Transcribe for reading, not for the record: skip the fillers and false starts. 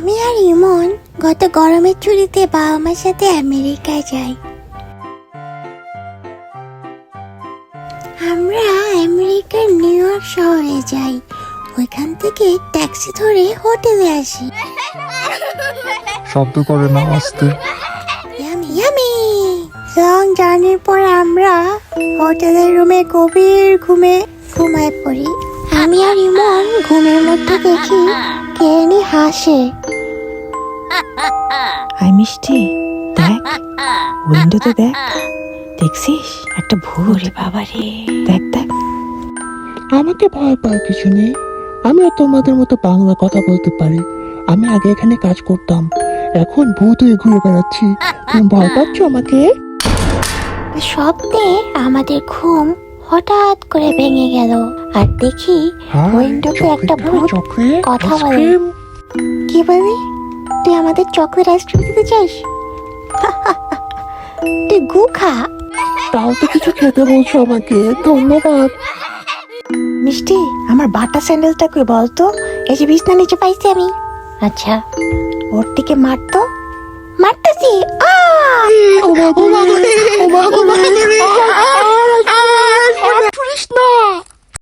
আমি আর ইমন গত গরমের ছুটিতে বাবা মার সাথে আমেরিকায় যাই। আমরা আমেরিকার নিউ ইয়র্ক শহরে যাই, ওইখান থেকে ট্যাক্সি ধরে হোটেলে আসি। শব্দ করে না আসতে। ইয়ামি লং জার্নির পর আমরা হোটেলের রুমে গভীর ঘুমায় পড়ি। আমি আর ইমন ঘুমের মধ্যে দেখি কেনি হাসে। হাই মিষ্টি, দেখ উইন্ডোতে দেখ, দেখছিস একটা ভূত? বাবা রে, দেখ দেখ। আমাকে ভয় পাওয়ার কিছু নেই, আমিও তোমাদের মতো বাংলা কথা বলতে পারি। আমি আগে এখানে কাজ করতাম, এখন ভূত হয়ে ঘুরে বেড়াচ্ছি। তুমি ভয় পাচ্ছ আমাকে? শব্দে আমাদের ঘুম হঠাৎ করে ভেঙে গেল আর দেখি উইন্ডোতে একটা ভূত কথা বলে। কি বলি? তুই আমাদের চকলেট আইসক্রিম দিতে চাস? তুই গু খা। তাও তো কিছু খেতে বলছো আমাকে, ধন্যবাদ। মিষ্টি, আমার বাটা স্যান্ডেলটা কই বলতো? এই যে বিছনা নিচে পাইছি আমি। আচ্ছা, ওর দিকে মারতো। মারতেছি। ও মা গো, ও মা গো,